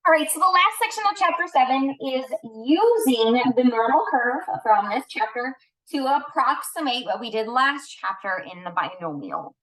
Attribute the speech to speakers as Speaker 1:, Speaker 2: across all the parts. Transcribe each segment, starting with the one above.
Speaker 1: All right, so the last section of chapter 7 is using the normal curve from this chapter to approximate what we did last chapter in the binomial.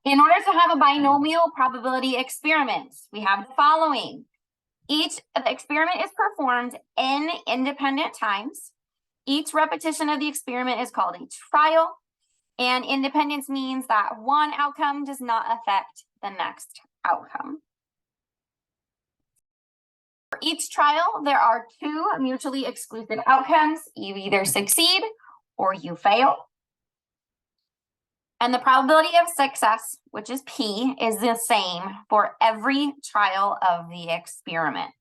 Speaker 1: In order to have a binomial probability experiment, we have the following. The experiment is performed n independent times. Each repetition of the experiment is called a trial, and independence means that one outcome does not affect the next outcome. For each trial, there are two mutually exclusive outcomes. You either succeed or you fail. And the probability of success, which is P, is the same for every trial of the experiment.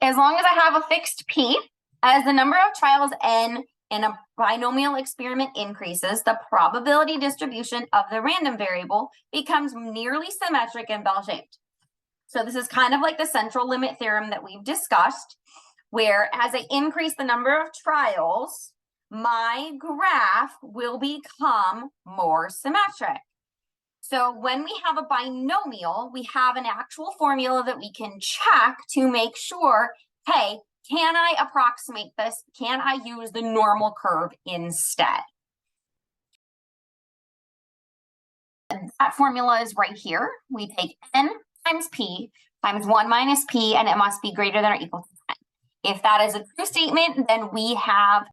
Speaker 1: As long as I have a fixed P, as the number of trials n in a binomial experiment increases, the probability distribution of the random variable becomes nearly symmetric and bell-shaped. So this is kind of like the central limit theorem that we've discussed, where as I increase the number of trials, my graph will become more symmetric. So when we have a binomial, we have an actual formula that we can check to make sure, hey, can I approximate this? Can I use the normal curve instead? That formula is right here. We take n times p times 1 minus p, and it must be greater than or equal to 10. If that is a true statement, then we have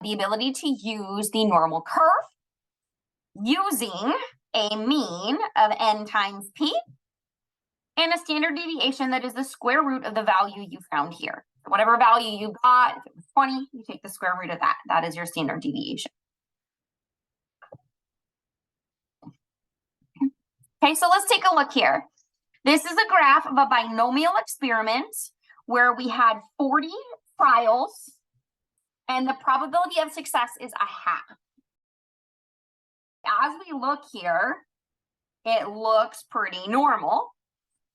Speaker 1: the ability to use the normal curve using a mean of n times p and a standard deviation that is the square root of the value you found here. Whatever value you got, if it was 20, you take the square root of that. That is your standard deviation. Okay, so let's take a look here. This is a graph of a binomial experiment where we had 40 trials, and the probability of success is a half. As we look here, it looks pretty normal.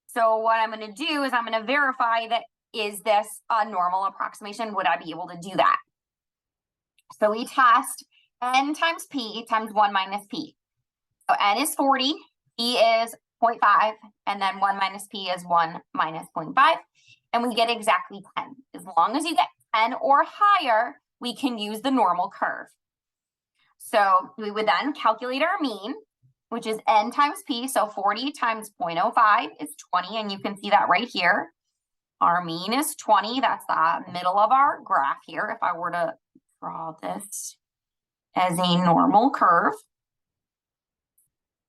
Speaker 1: So what I'm going to do is I'm going to verify that, is this a normal approximation? Would I be able to do that? So we test n times p times 1 minus p. So n is 40, p is 0.5, and then 1 minus p is 1 minus 0.5, and we get exactly 10. As long as you get 10 or higher, we can use the normal curve. So we would then calculate our mean, which is n times p, so 40 times 0.05 is 20, and you can see that right here. Our mean is 20, that's the middle of our graph here. If I were to draw this as a normal curve.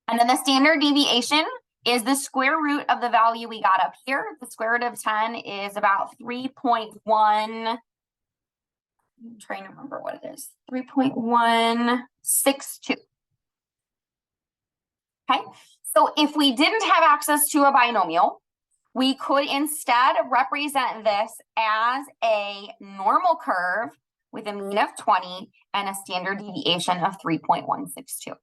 Speaker 1: And then the standard deviation is the square root of the value we got up here. The square root of 10 is about 3.1. I'm trying to remember what it is. 3.162. Okay, so if we didn't have access to a binomial, we could instead represent this as a normal curve with a mean of 20 and a standard deviation of 3.162.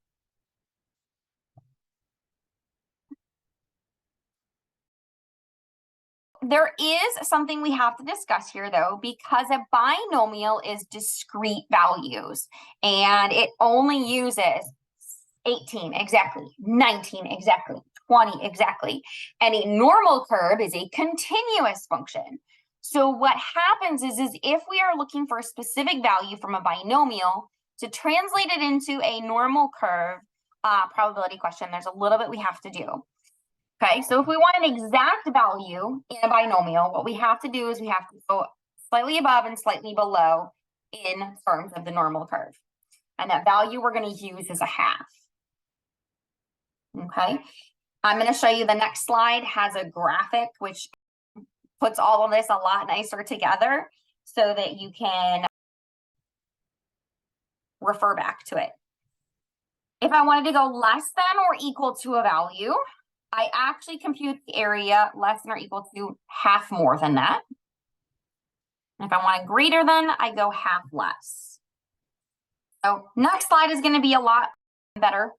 Speaker 1: There is something we have to discuss here, though, because a binomial is discrete values, and it only uses 18 exactly, 19 exactly, 20 exactly. And a normal curve is a continuous function. So what happens is if we are looking for a specific value from a binomial to translate it into a normal curve probability question, there's a little bit we have to do. Okay, so if we want an exact value in a binomial, what we have to do is we have to go slightly above and slightly below in terms of the normal curve. And that value we're going to use is a half. Okay, I'm going to show you the next slide has a graphic which puts all of this a lot nicer together so that you can refer back to it. If I wanted to go less than or equal to a value, I actually compute the area less than or equal to half more than that. And if I want it greater than, I go half less. So next slide is going to be a lot better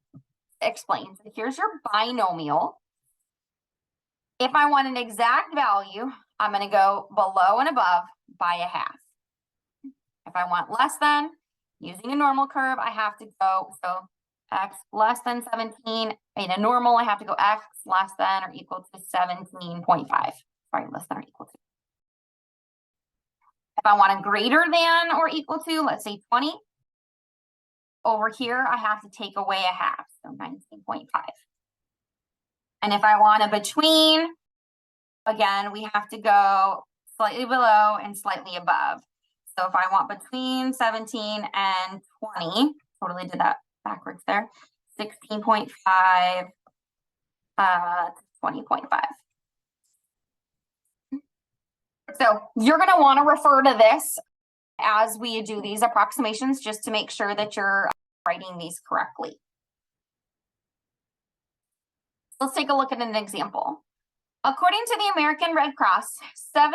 Speaker 1: explained. So here's your binomial. If I want an exact value, I'm going to go below and above by a half. If I want less than, Using a normal curve, I have to go, so x less than 17. In a normal, I have to go x less than or equal to 17.5. Sorry, less than or equal to. If I want a greater than or equal to, let's say 20, over here, I have to take away a half, so 19.5. And if I want a between, again, we have to go slightly below and slightly above. So if I want between 17 and 20, totally did that backwards there, 16.5, 20.5. So you're going to want to refer to this as we do these approximations just to make sure that you're writing these correctly. Let's take a look at an example. According to the American Red Cross, 7%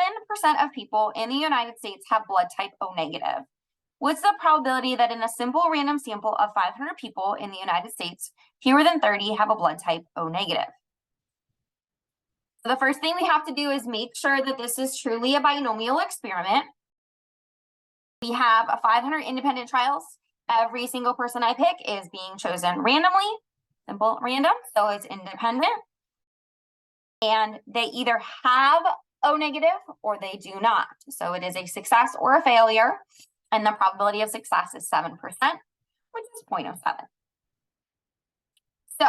Speaker 1: of people in the United States have blood type O negative. What's the probability that in a simple random sample of 500 people in the United States, fewer than 30 have a blood type O negative? So the first thing we have to do is make sure that this is truly a binomial experiment. We have 500 independent trials. Every single person I pick is being chosen randomly, simple random, so it's independent. And they either have O negative or they do not. So it is a success or a failure. And the probability of success is 7%, which is 0.07. So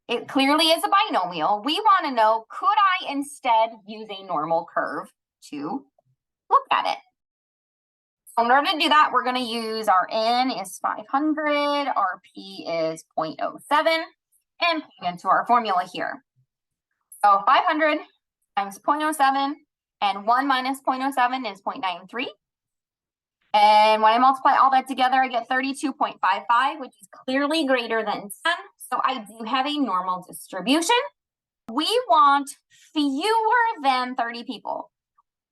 Speaker 1: it clearly is a binomial. We want to know, could I instead use a normal curve to look at it? So in order to do that, we're going to use our N is 500, our P is 0.07, and plug into our formula here. So 500 times 0.07 and 1 minus 0.07 is 0.93. And when I multiply all that together, I get 32.55, which is clearly greater than 10. So I do have a normal distribution. We want fewer than 30 people.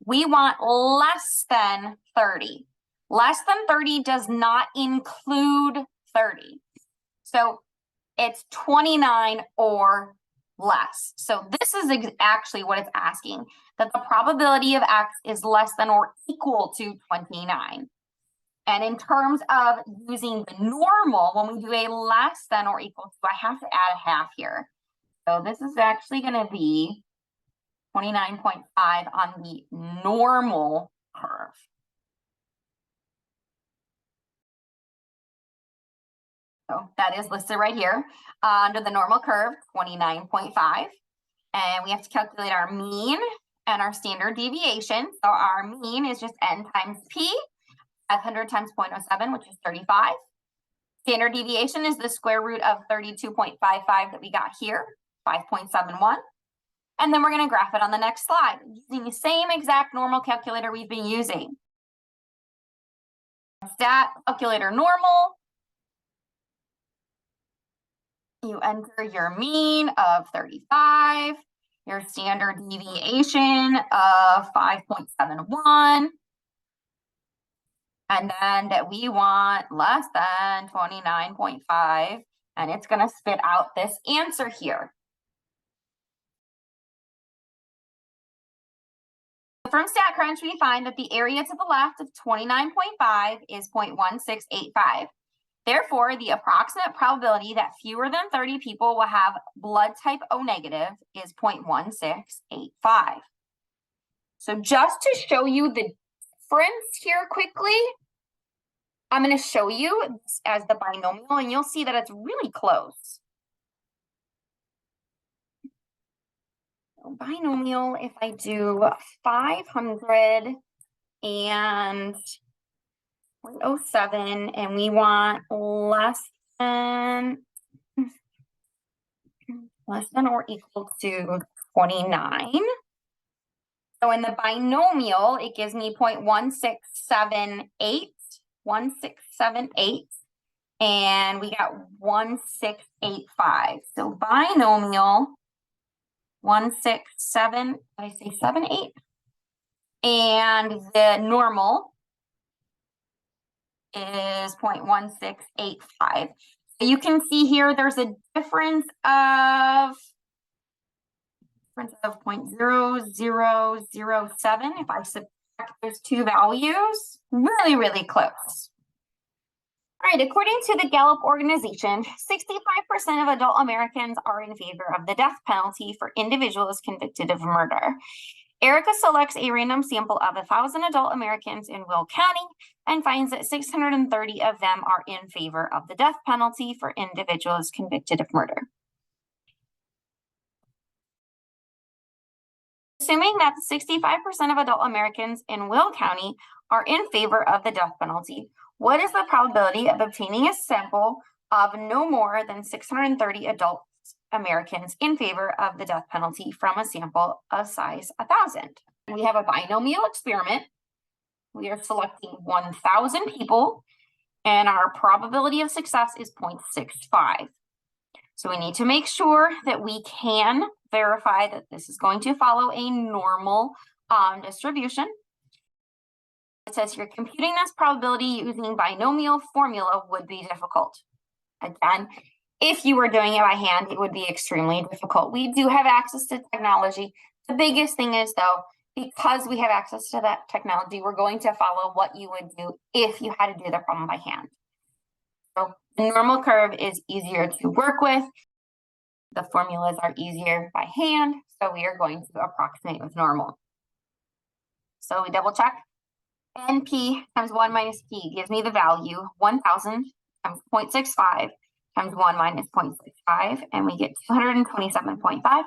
Speaker 1: We want less than 30. Less than 30 does not include 30. So it's 29 or less. So this is actually what it's asking, that the probability of X is less than or equal to 29. And in terms of using the normal, when we do a less than or equal to, I have to add a half here. So this is actually going to be 29.5 on the normal curve. So that is listed right here under the normal curve, 29.5. And we have to calculate our mean and our standard deviation. So our mean is just N times P, 500 times 0.07, which is 35. Standard deviation is the square root of 32.55 that we got here, 5.71. And then we're going to graph it on the next slide using the same exact normal calculator we've been using. Stat calculator normal. You enter your mean of 35, your standard deviation of 5.71, and then that we want less than 29.5, and it's going to spit out this answer here. From StatCrunch, we find that the area to the left of 29.5 is 0.1685. Therefore, the approximate probability that fewer than 30 people will have blood type O negative is 0.1685. So just to show you the difference here quickly, I'm going to show you this as the binomial, and you'll see that it's really close. So binomial, if I do 500 and 0.07, and we want less than or equal to 29. So in the binomial, it gives me 0.1678, 1678, and we got 1685. So binomial 167, did I say 78? And the normal is 0.1685. You can see here there's a difference of 0.0007 if I subtract those two values. Really, really close. All right, according to the Gallup organization, 65% of adult Americans are in favor of the death penalty for individuals convicted of murder. Erica selects a random sample of 1,000 adult Americans in Will County and finds that 630 of them are in favor of the death penalty for individuals convicted of murder. Assuming that 65% of adult Americans in Will County are in favor of the death penalty, what is the probability of obtaining a sample of no more than 630 adult Americans in favor of the death penalty from a sample of size 1,000? We have a binomial experiment. We are selecting 1,000 people, and our probability of success is 0.65. So we need to make sure that we can verify that this is going to follow a normal distribution. It says here, computing this probability using binomial formula would be difficult. Again, if you were doing it by hand, it would be extremely difficult. We do have access to technology. The biggest thing is, though, because we have access to that technology, we're going to follow what you would do if you had to do the problem by hand. So the normal curve is easier to work with. The formulas are easier by hand, so we are going to approximate with normal. So we double check. NP times 1 minus P gives me the value 1,000 times 0.65 times 1 minus 0.65, and we get 227.5,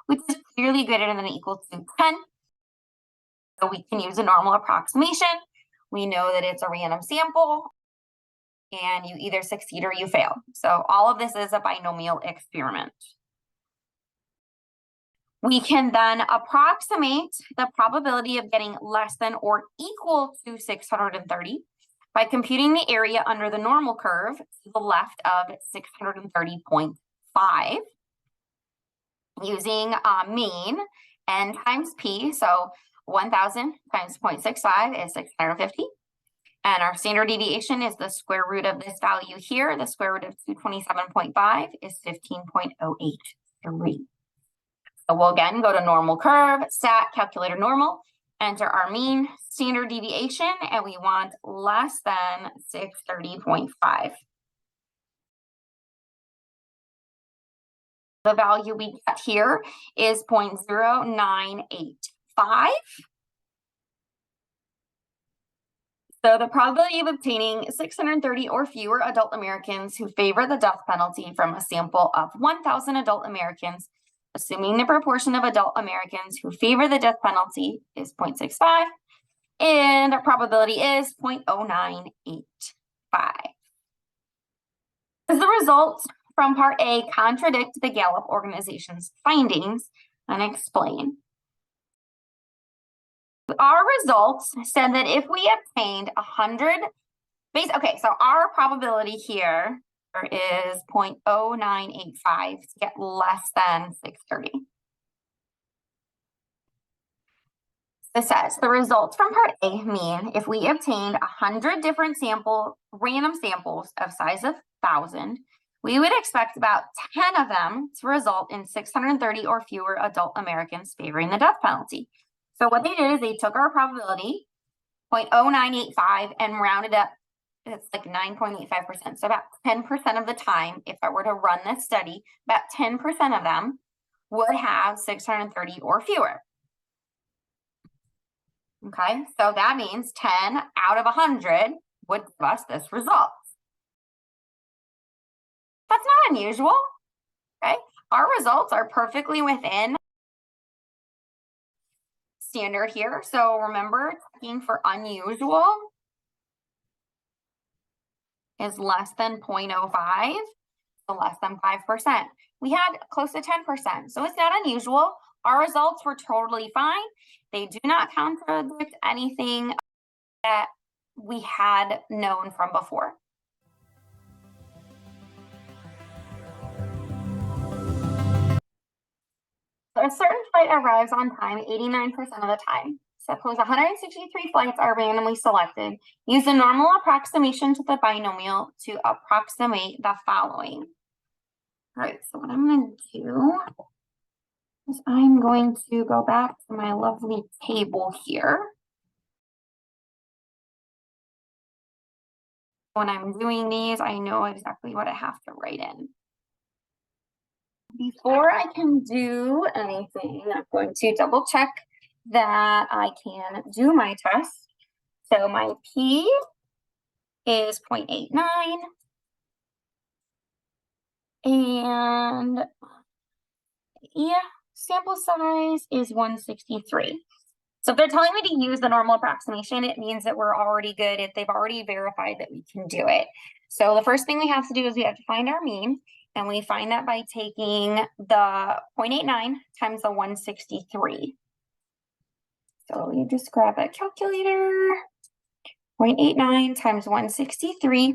Speaker 1: which is clearly greater than or equal to 10. So we can use a normal approximation. We know that it's a random sample, and you either succeed or you fail. So all of this is a binomial experiment. We can then approximate the probability of getting less than or equal to 630 by computing the area under the normal curve to the left of 630.5 using mean n times p. So 1,000 times 0.65 is 650. And our standard deviation is the square root of this value here. The square root of 227.5 is 15.083. So we'll again go to normal curve, stat, calculator normal, enter our mean, standard deviation, and we want less than 630.5. The value we get here is 0.0985. So the probability of obtaining 630 or fewer adult Americans who favor the death penalty from a sample of 1,000 adult Americans, assuming the proportion of adult Americans who favor the death penalty is 0.65, and our probability is 0.0985. As the results from Part A contradict the Gallup organization's findings, and explain. Our results said that if we obtained 100, okay, so our probability here is 0.0985 to get less than 630. This says the results from Part A mean if we obtained 100 different random samples of size of 1,000, we would expect about 10 of them to result in 630 or fewer adult Americans favoring the death penalty. So what they did is they took our probability, 0.0985, and rounded up. It's like 9.85%. So about 10% of the time, if I were to run this study, about 10% of them would have 630 or fewer. Okay, so that means 10 out of 100 would give us this result. That's not unusual, okay? Our results are perfectly within standard here. So remember, checking for unusual is less than 0.05, so less than 5%. We had close to 10%, so it's not unusual. Our results were totally fine. They do not contradict anything that we had known from before. A certain flight arrives on time 89% of the time. Suppose 163 flights are randomly selected. Use a normal approximation to the binomial to approximate the following. All right, so what I'm going to do is I'm going to go back to my lovely table here. When I'm doing these, I know exactly what I have to write in. Before I can do anything, I'm going to double check that I can do my test. So my P is 0.89 and sample size is 163. So if they're telling me to use the normal approximation, it means that we're already good. If they've already verified that we can do it. So the first thing we have to do is we have to find our mean, and we find that by taking the 0.89 times the 163. So you just grab a calculator. 0.89 times 163.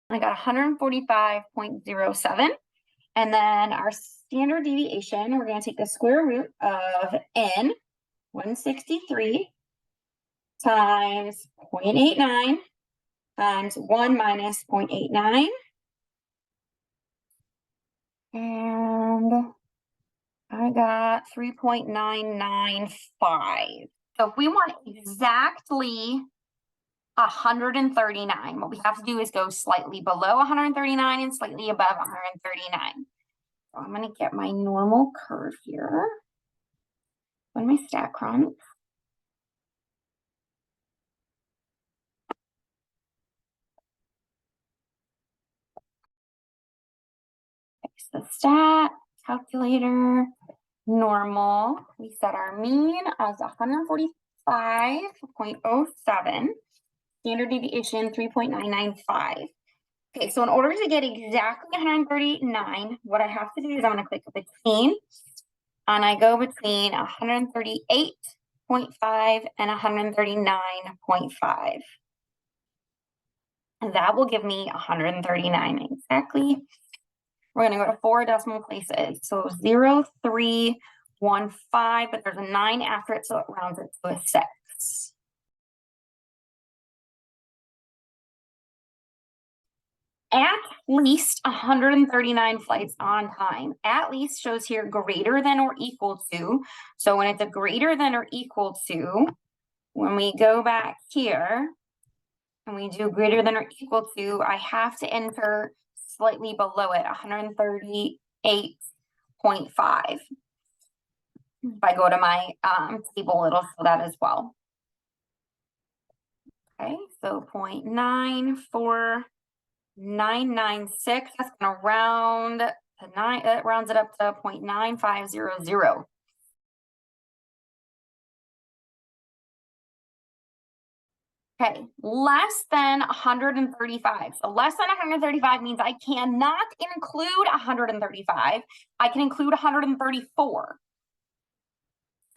Speaker 1: I got 145.07. And then our standard deviation, we're going to take the square root of n, 163, times 0.89 times 1 minus 0.89. And I got 3.995. So if we want exactly 139, what we have to do is go slightly below 139 and slightly above 139. So I'm going to get my normal curve here on my stat cronk. The stat calculator, normal. We set our mean as 145.07, standard deviation 3.995. Okay, so in order to get exactly 139, what I have to do is I'm going to click between, and I go between 138.5 and 139.5. And that will give me 139 exactly. We're going to go to 4 decimal places. So 0, 3, 1, 5, but there's a 9 after it, so it rounds it to a 6. At least 139 flights on time. At least shows here greater than or equal to. So when it's a greater than or equal to, when we go back here and we do greater than or equal to, I have to enter slightly below it, 138.5. If I go to my table, it'll show that as well. Okay, so 0.94996. That's going to round to 9. It rounds it up to 0.9500. Okay, less than 135. So less than 135 means I cannot include 135. I can include 134.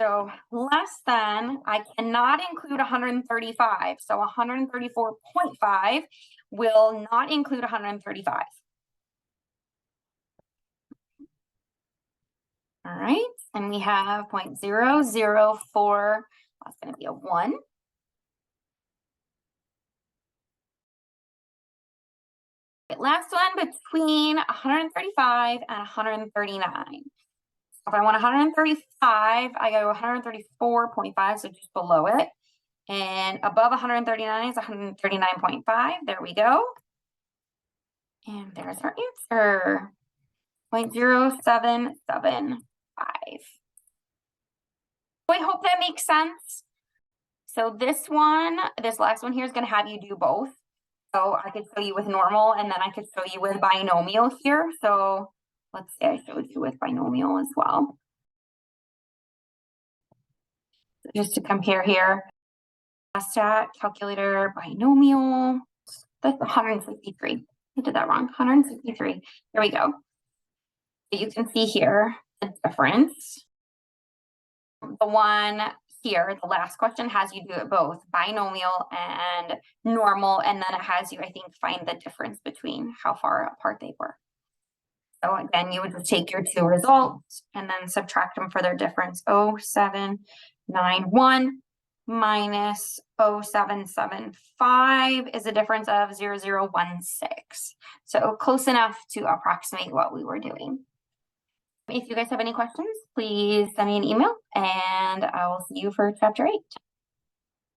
Speaker 1: So less than, I cannot include 135. So 134.5 will not include 135. All right, and we have 0.004. That's going to be a 1. Last one between 135 and 139. If I want 135, I go 134.5, so just below it. And above 139 is 139.5. There we go. And there's our answer, 0.0775. I hope that makes sense. So this last one here is going to have you do both. So I could show you with normal, and then I could show you with binomial here. So let's say I showed you with binomial as well. So just to compare here, stat calculator binomial, that's 163. I did that wrong, 163. There we go. So you can see here the difference. The one here, the last question, has you do it both binomial and normal, and then it has you, I think, find the difference between how far apart they were. So again, you would just take your 2 results and then subtract them for their difference. 0791 minus 0775 is a difference of 0016. So close enough to approximate what we were doing. If you guys have any questions, please send me an email, and I will see you for chapter 8.